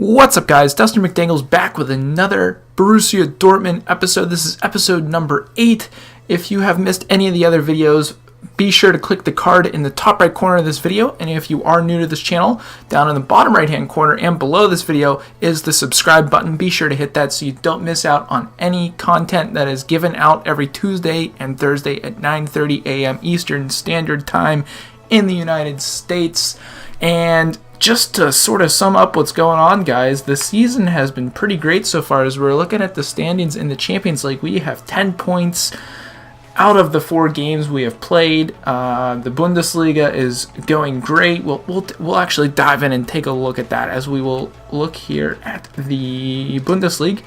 What's up, guys? Dustin McDangle's back with another Borussia Dortmund episode. This is episode number 8. If you have missed any of the other videos, be sure to click the card in the top right corner of this video. And if you are new to this channel, down in the bottom right hand corner and below this video is the subscribe button. Be sure to hit that so you don't miss out on any content that is given out every Tuesday and Thursday at 9:30 a.m. Eastern Standard Time in the United States. And just to sort of sum up what's going on, guys, the season has been pretty great so far. As we're looking at the standings in the Champions League, we have 10 points out of the 4 games we have played. The Bundesliga is going great. We'll actually dive in and take a look at that as we will look here at the Bundesliga.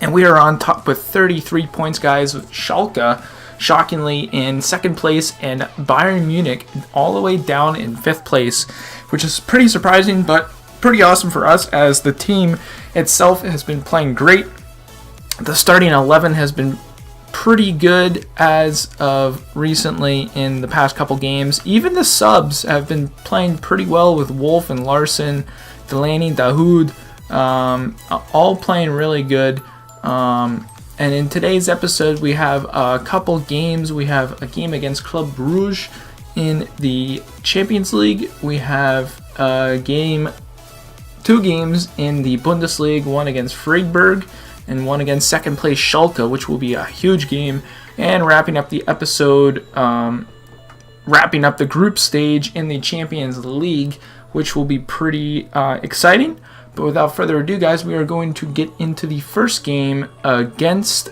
And we are on top with 33 points, guys, with Schalke shockingly in second place and Bayern Munich all the way down in 5th place, which is pretty surprising but pretty awesome for us as the team itself has been playing great. The starting 11 has been pretty good as of recently in the past couple games. Even the subs have been playing pretty well with Wolf and Larson, Delaney, Dahoud, all playing really good. And in today's episode, we have a couple games. We have a game against Club Brugge in the Champions League. We have two games in the Bundesliga, one against Freiburg and one against second place Schalke, which will be a huge game. And wrapping up the episode, wrapping up the group stage in the Champions League, which will be pretty exciting. But without further ado, guys, we are going to get into the first game against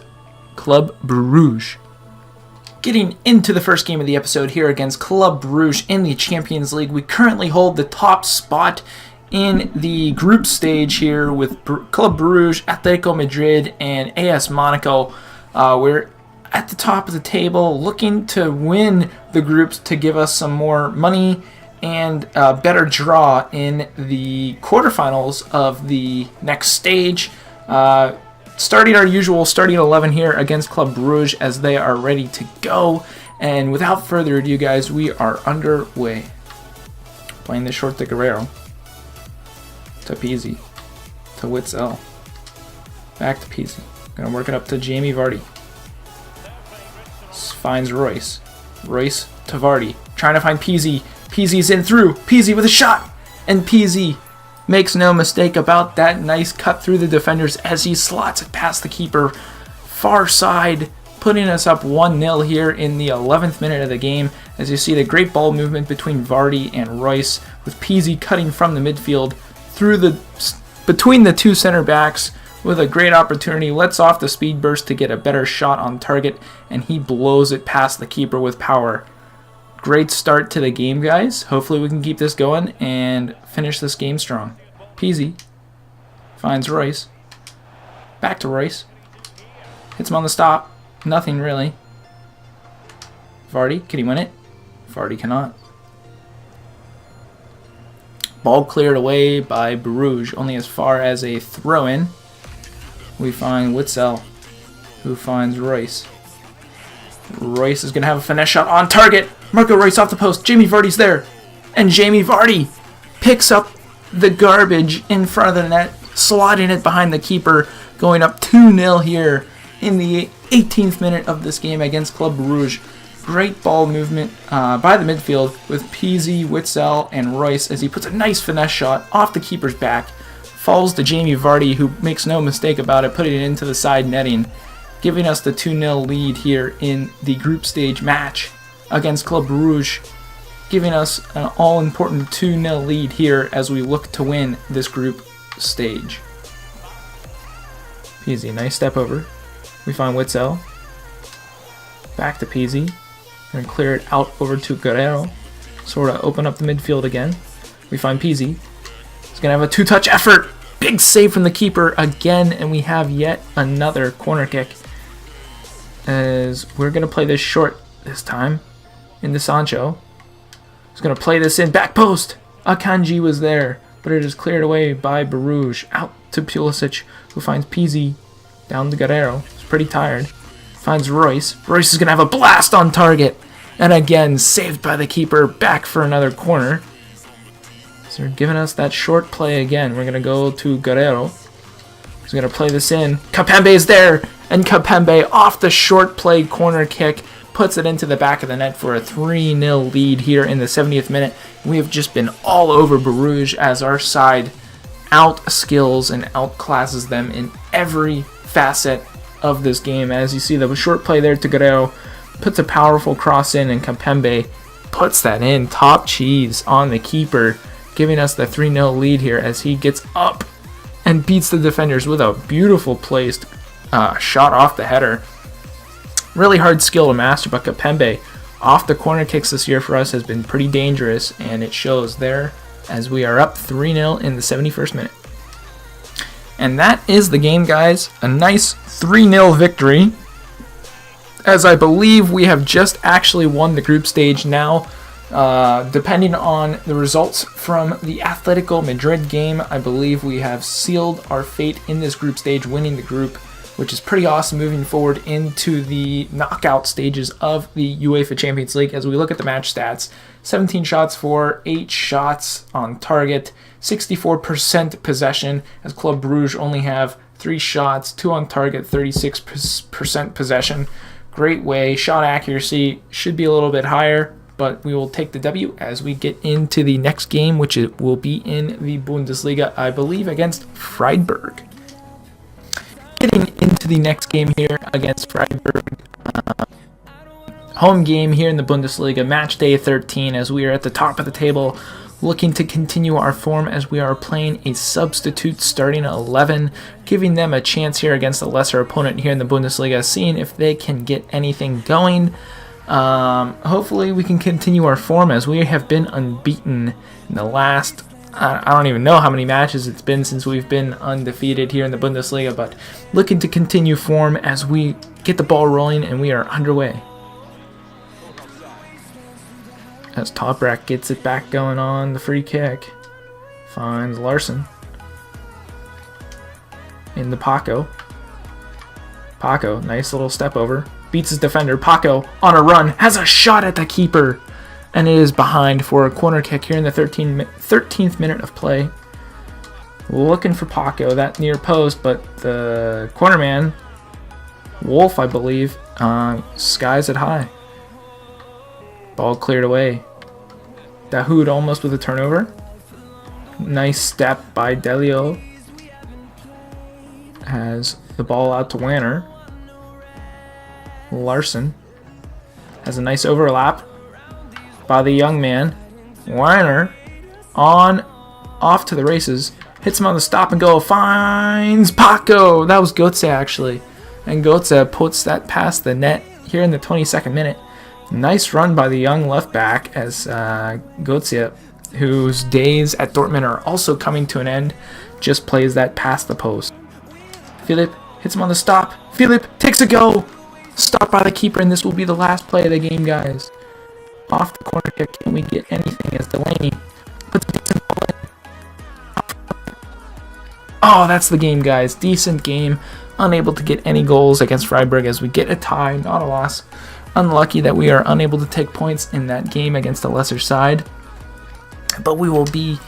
Club Brugge. Getting into the first game of the episode here against Club Brugge in the Champions League, we currently hold the top spot in the group stage here with Club Brugge, Atletico Madrid, and AS Monaco. We're at the top of the table looking to win the groups to give us some more money and a better draw in the quarterfinals of the next stage. Starting our usual starting 11 here against Club Brugge as they are ready to go. And without further ado, guys, we are underway. Playing this short to Guerrero. To Pizzi. To Witzel. Back to Pizzi. Gonna work it up to Jamie Vardy. Finds Royce. Royce to Vardy. Trying to find Pizzi. Pizzi's in through. Pizzi with a shot. And Pizzi makes no mistake about that. Nice cut through the defenders as he slots it past the keeper. Far side, putting us up 1-0 here in the 11th minute of the game. As you see the great ball movement between Vardy and Royce, with Pizzi cutting from the midfield between the two center backs with a great opportunity. Lets off the speed burst to get a better shot on target, and he blows it past the keeper with power. Great start to the game, guys. Hopefully we can keep this going and finish this game strong. Pizzi finds Royce. Back to Royce. Hits him on the stop. Nothing really. Vardy, can he win it? Vardy cannot. Ball cleared away by Brugge, only as far as a throw-in. We find Witzel, who finds Royce. Royce is going to have a finesse shot on target. Marco Royce off the post. Jamie Vardy's there. And Jamie Vardy picks up the garbage in front of the net, slotting it behind the keeper, going up 2-0 here in the 18th minute of this game against Club Brugge. Great ball movement by the midfield with Pizzi, Witzel, and Royce as he puts a nice finesse shot off the keeper's back. Falls to Jamie Vardy, who makes no mistake about it, putting it into the side netting, giving us the 2-0 lead here in the group stage match against Club Brugge, giving us an all-important 2-0 lead here as we look to win this group stage. Pizzi, nice step over. We find Witzel. Back to Pizzi. And clear it out over to Guerrero. Sort of open up the midfield again. We find Pizzi. He's going to have a 2-touch effort. Big save from the keeper again, and we have yet another corner kick. As we're going to play this short this time into Sancho. He's going to play this in back post. Akanji was there, but it is cleared away by Brugge. Out to Pulisic, who finds Pizzi down to Guerrero. He's pretty tired. Finds Royce. Royce is going to have a blast on target. And again, saved by the keeper. Back for another corner. So they're giving us that short play again. We're going to go to Guerrero. He's going to play this in. Kapembe is there. And Kapembe off the short play corner kick puts it into the back of the net for a 3-0 lead here in the 70th minute. We have just been all over Brugge as our side out-skills and outclasses them in every facet of this game. As you see, the short play there to Guerrero puts a powerful cross in, and Kapembe puts that in. Top cheese on the keeper, giving us the 3-0 lead here as he gets up and beats the defenders with a beautiful placed shot off the header. Really hard skill to master, but Kapembe off the corner kicks this year for us has been pretty dangerous, and it shows there as we are up 3-0 in the 71st minute. And that is the game, guys. A nice 3-0 victory, as I believe we have just actually won the group stage now. Depending on the results from the Atletico Madrid game, I believe we have sealed our fate in this group stage, winning the group, which is pretty awesome moving forward into the knockout stages of the UEFA Champions League. As we look at the match stats, 17 shots for 8 shots on target, 64% possession, as Club Brugge only have 3 shots, 2 on target, 36% possession. Great way. Shot accuracy should be a little bit higher, but we will take the W as we get into the next game, which it will be in the Bundesliga, I believe, against Freiburg. Getting into the next game here against Freiburg. Home game here in the Bundesliga, match day 13, as we are at the top of the table, looking to continue our form as we are playing a substitute starting 11, giving them a chance here against a lesser opponent here in the Bundesliga, seeing if they can get anything going. Hopefully we can continue our form, as we have been unbeaten in the last, I don't even know how many matches it's been since we've been undefeated here in the Bundesliga, but looking to continue form as we get the ball rolling and we are underway. As Toprak gets it back going on the free kick, finds Larson into Paco. Paco, nice little step over, beats his defender. Paco on a run, has a shot at the keeper, and it is behind for a corner kick here in the 13th minute of play. Looking for Paco, that near post, but the corner man, Wolf, I believe, skies it high. Ball cleared away. Dahoud almost with a turnover. Nice step by Delio. Has the ball out to Wanner. Larson has a nice overlap by the young man. Wanner off to the races. Hits him on the stop and go. Finds Paco. That was Götze actually. And Götze puts that past the net here in the 22nd minute. Nice run by the young left back as Götze, whose days at Dortmund are also coming to an end, just plays that past the post. Philip hits him on the stop. Philip takes a go. Stopped by the keeper, and this will be the last play of the game, guys. Off the corner kick, can we get anything as Delaney puts a decent ball in? Oh, that's the game, guys. Decent game. Unable to get any goals against Freiburg as we get a tie, not a loss. Unlucky that we are unable to take points in that game against a lesser side. But we will be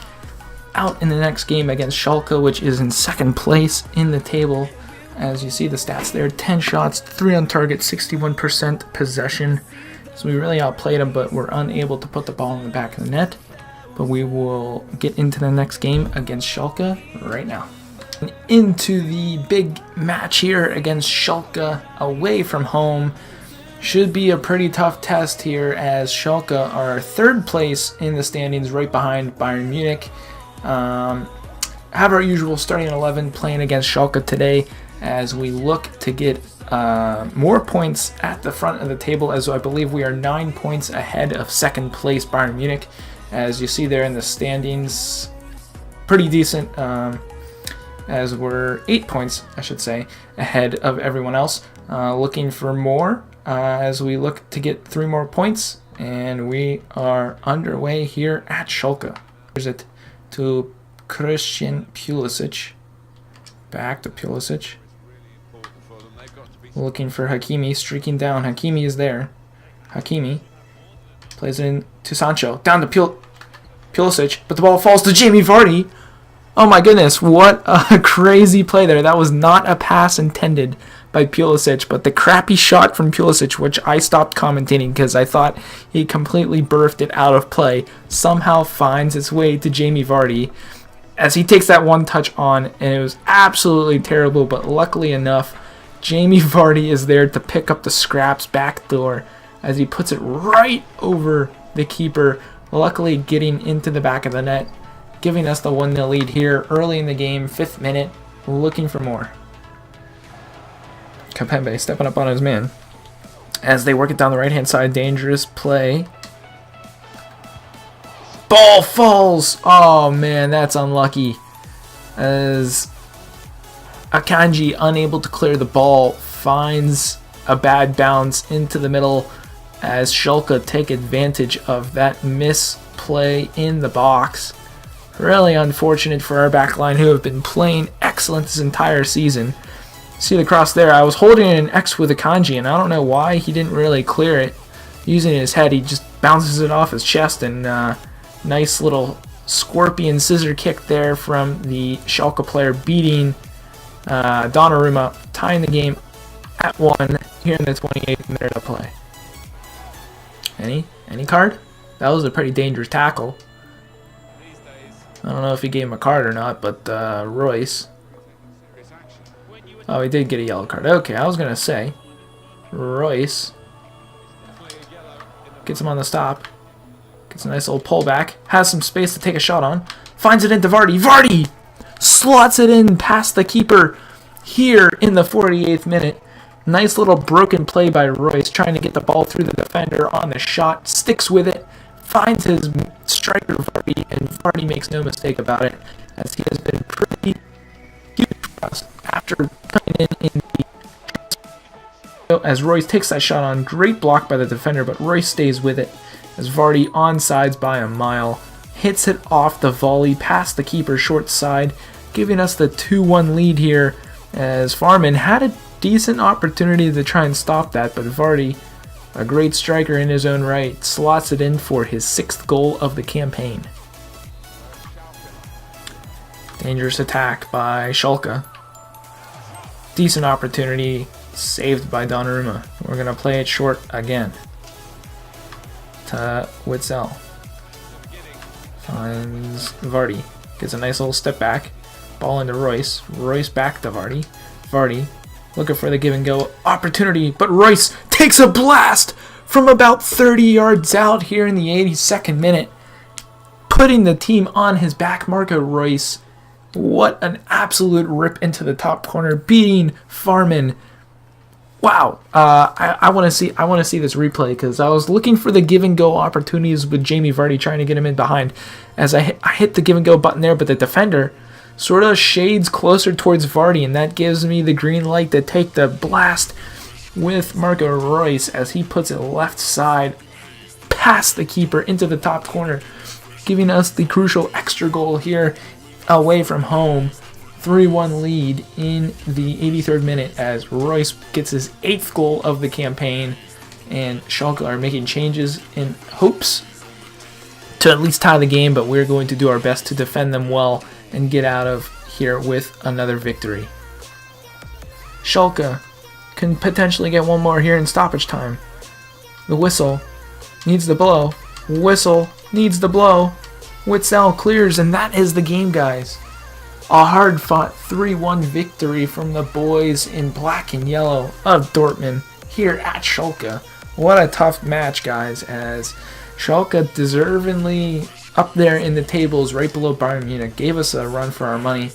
out in the next game against Schalke, which is in second place in the table. As you see the stats there, 10 shots, 3 on target, 61% possession. So we really outplayed them, but we're unable to put the ball in the back of the net. But we will get into the next game against Schalke right now. And into the big match here against Schalke away from home. Should be a pretty tough test here, as Schalke are third place in the standings, right behind Bayern Munich. Have our usual starting 11 playing against Schalke today, as we look to get more points at the front of the table, as I believe we are 9 points ahead of second place Bayern Munich. As you see there in the standings, pretty decent, as we're 8 points, I should say, ahead of everyone else. Looking for more as we look to get 3 more points, and we are underway here at Schalke. Here's it to Christian Pulisic. Back to Pulisic. Looking for Hakimi, streaking down. Hakimi is there. Hakimi plays it in to Sancho. Down to Pulisic, but the ball falls to Jamie Vardy. Oh my goodness, what a crazy play there. That was not a pass intended by Pulisic, but the crappy shot from Pulisic, which I stopped commentating because I thought he completely birthed it out of play, somehow finds its way to Jamie Vardy as he takes that one touch on, and it was absolutely terrible, but luckily enough, Jamie Vardy is there to pick up the scraps backdoor as he puts it right over the keeper, luckily getting into the back of the net, giving us the 1-0 lead here early in the game, 5th minute, looking for more. Kapembe stepping up on his man as they work it down the right-hand side. Dangerous play. Ball falls! Oh man, that's unlucky. As Akanji, unable to clear the ball, finds a bad bounce into the middle as Schalke take advantage of that misplay in the box. Really unfortunate for our backline, who have been playing excellent this entire season. See the cross there? I was holding an X with Akanji, and I don't know why he didn't really clear it. Using his head, he just bounces it off his chest, and nice little scorpion scissor kick there from the Schalke player, beating Donnarumma, tying the game at 1 here in the 28th minute of play. Any card? That was a pretty dangerous tackle. I don't know if he gave him a card or not, but Royce. Oh, he did get a yellow card. Okay, I was going to say. Royce gets him on the stop. Gets a nice little pullback. Has some space to take a shot on. Finds it into Vardy. Vardy slots it in past the keeper here in the 48th minute. Nice little broken play by Royce, trying to get the ball through the defender on the shot. Sticks with it. Finds his striker Vardy, and Vardy makes no mistake about it, as he has been pretty huge for us after coming in the... As Royce takes that shot on, great block by the defender, but Royce stays with it, as Vardy onsides by a mile, hits it off the volley past the keeper short side, giving us the 2-1 lead here, as Farman had a decent opportunity to try and stop that, but Vardy, a great striker in his own right, slots it in for his 6th goal of the campaign. Dangerous attack by Schalke. Decent opportunity, saved by Donnarumma. We're going to play it short again to Witzel. Finds Vardy. Gets a nice little step back. Ball into Royce. Royce back to Vardy. Vardy looking for the give and go opportunity, but Royce takes a blast from about 30 yards out here in the 82nd minute, putting the team on his back. Marco Royce, what an absolute rip into the top corner, beating Farman. Wow, I want to see this replay, because I was looking for the give and go opportunities with Jamie Vardy, trying to get him in behind, as I hit the give and go button there, but the defender sort of shades closer towards Vardy, and that gives me the green light to take the blast with Marco Royce as he puts it left side past the keeper into the top corner, giving us the crucial extra goal here away from home. 3-1 lead in the 83rd minute as Royce gets his 8th goal of the campaign, and Schalke are making changes in hopes to at least tie the game, but we're going to do our best to defend them well and get out of here with another victory. Schalke can potentially get one more here in stoppage time. The whistle needs the blow. Whistle needs the blow. Witzel clears, and that is the game, guys. A hard-fought 3-1 victory from the boys in black and yellow of Dortmund here at Schalke. What a tough match, guys, as Schalke deservingly up there in the tables right below Bayern Munich gave us a run for our money,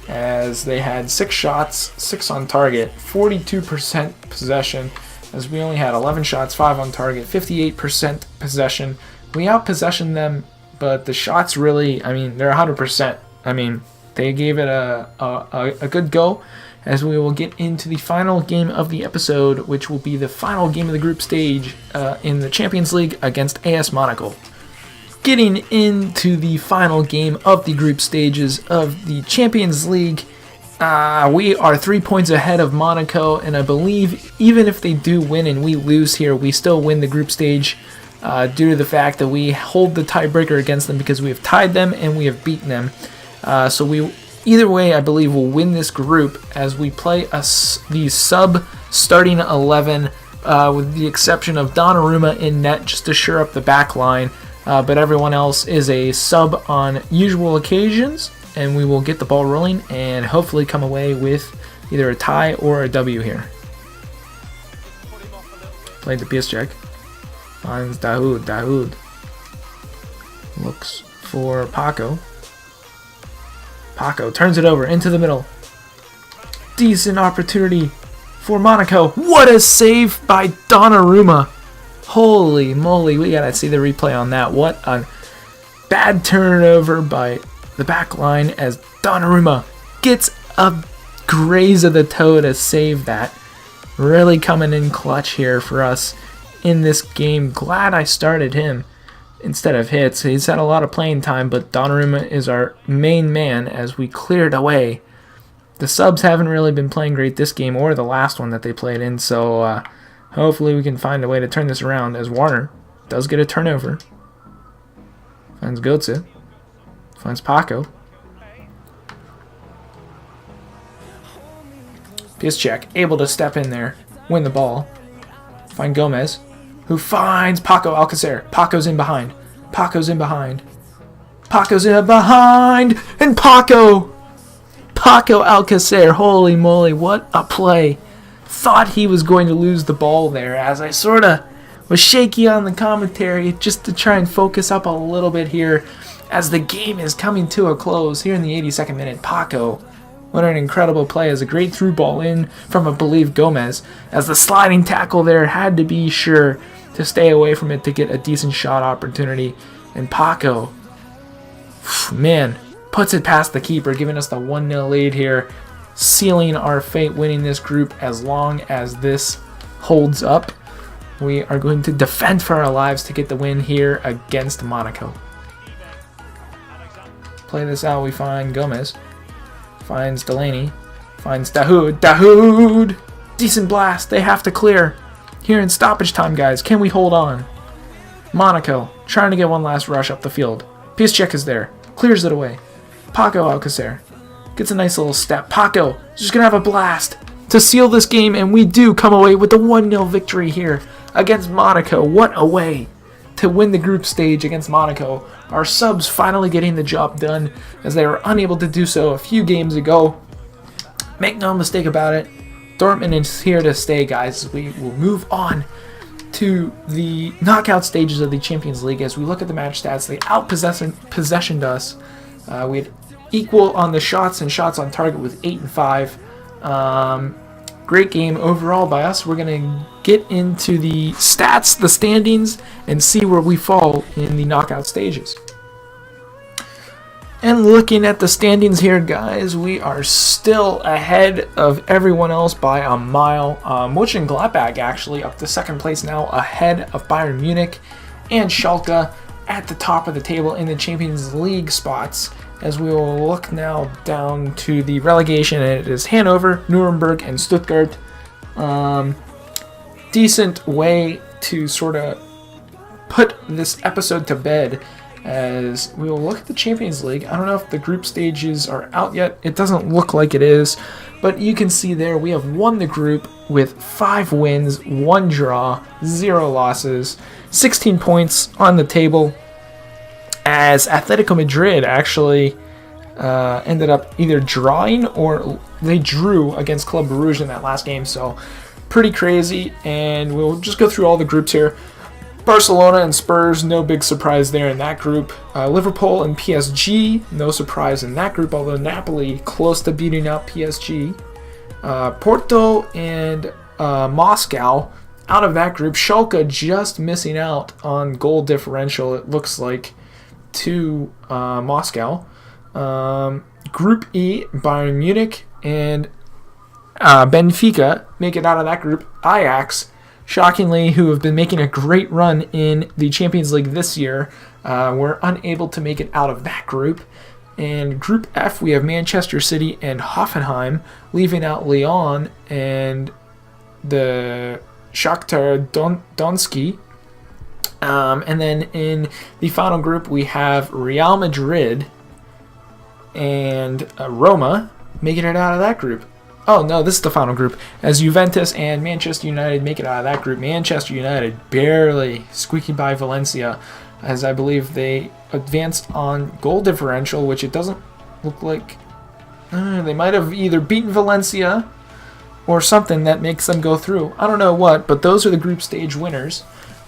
as they had 6 shots, 6 on target, 42% possession, as we only had 11 shots, 5 on target, 58% possession. We out-possessioned them, but the shots really, I mean, they're 100%. I mean, they gave it a good go, as we will get into the final game of the episode, which will be the final game of the group stage in the Champions League against AS Monaco. Getting into the final game of the group stages of the Champions League, we are 3 points ahead of Monaco, and I believe even if they do win and we lose here, we still win the group stage due to the fact that we hold the tiebreaker against them because we have tied them and we have beaten them. So we, either way, I believe we'll win this group as we play the sub starting 11, with the exception of Donnarumma in net just to shore up the back line. But everyone else is a sub on usual occasions, and we will get the ball rolling and hopefully come away with either a tie or a W here. Played the PS check. Finds Dahoud. Dahoud looks for Paco. Paco turns it over into the middle. Decent opportunity for Monaco. What a save by Donnarumma. Holy moly, we gotta see the replay on that. What a bad turnover by the back line as Donnarumma gets a graze of the toe to save that. Really coming in clutch here for us in this game. Glad I started him instead of Hits. He's had a lot of playing time, but Donnarumma is our main man as we cleared away. The subs haven't really been playing great this game or the last one that they played in, so hopefully we can find a way to turn this around as Warner does get a turnover. Finds Götze. Finds Paco. Piszczek able to step in there, win the ball. Find Gomez, who finds Paco Alcacer. Paco's in behind. Paco's in behind. Paco's in behind, and Paco Alcacer. Holy moly, what a play! Thought he was going to lose the ball there, as I sort of was shaky on the commentary just to try and focus up a little bit here as the game is coming to a close here in the 82nd minute. Paco, what an incredible play, as a great through ball in from, I believe, Gomez, as the sliding tackle there had to be sure to stay away from it to get a decent shot opportunity. And Paco, man, puts it past the keeper, giving us the 1-0 lead here, sealing our fate winning this group as long as this holds up. We are going to defend for our lives to get the win here against Monaco. Play this out, we find Gomez. Finds Delaney. Finds Dahoud. Dahoud! Decent blast. They have to clear. Here in stoppage time, guys. Can we hold on? Monaco trying to get one last rush up the field. Piszczek is there. Clears it away. Paco Alcacer gets a nice little step. Paco is just going to have a blast to seal this game, and we do come away with the 1-0 victory here against Monaco. What a way to win the group stage against Monaco. Our subs finally getting the job done, as they were unable to do so a few games ago. Make no mistake about it, Dortmund is here to stay, guys. We will move on to the knockout stages of the Champions League. As we look at the match stats, they outpossessioned us. We had equal on the shots and shots on target with 8 and 5. Great game overall by us. We're going to get into the stats, the standings, and see where we fall in the knockout stages. And looking at the standings here, guys, we are still ahead of everyone else by a mile. Mönchengladbach actually up to second place now, ahead of Bayern Munich and Schalke at the top of the table in the Champions League spots. As we will look now down to the relegation, and it is Hanover, Nuremberg, and Stuttgart. Decent way to sort of put this episode to bed, as we will look at the Champions League. I don't know if the group stages are out yet. It doesn't look like it is, but you can see there we have won the group with 5 wins, 1 draw, 0 losses, 16 points on the table, as Atletico Madrid actually ended up either drawing or they drew against Club Brugge in that last game. So pretty crazy, and we'll just go through all the groups here. Barcelona and Spurs, no big surprise there in that group. Liverpool and PSG, no surprise in that group, although Napoli close to beating out PSG. Porto and Moscow out of that group. Schalke just missing out on goal differential, it looks like, to Moscow. Group E, Bayern Munich and Benfica make it out of that group. Ajax, shockingly, who have been making a great run in the Champions League this year, were unable to make it out of that group. And Group F, we have Manchester City and Hoffenheim, leaving out Lyon and the Shakhtar Donetsk. And then in the final group, we have Real Madrid and Roma making it out of that group. Oh, no, this is the final group. As Juventus and Manchester United make it out of that group. Manchester United barely squeaking by Valencia, as I believe they advanced on goal differential, which it doesn't look like. They might have either beaten Valencia or something that makes them go through. I don't know what, but those are the group stage winners.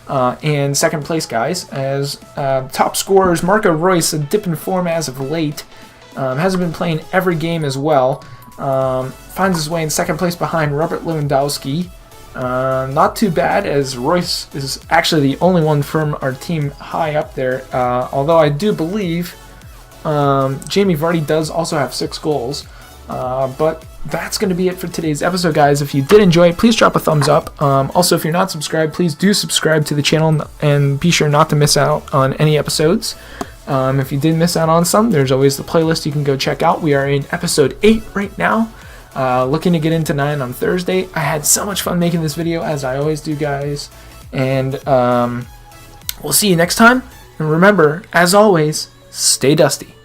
And second place guys, as top scorers, Marco Reus, a dip in form as of late, hasn't been playing every game as well. Finds his way in second place behind Robert Lewandowski. Not too bad, as Royce is actually the only one from our team high up there. Although I do believe Jamie Vardy does also have 6 goals. But that's going to be it for today's episode, guys. If you did enjoy it, please drop a thumbs up. Also, if you're not subscribed, please do subscribe to the channel and be sure not to miss out on any episodes. If you did miss out on some, there's always the playlist you can go check out. We are in episode 8 right now. Looking to get into 9 on Thursday. I had so much fun making this video, as I always do, guys. And we'll see you next time. And remember, as always, stay dusty.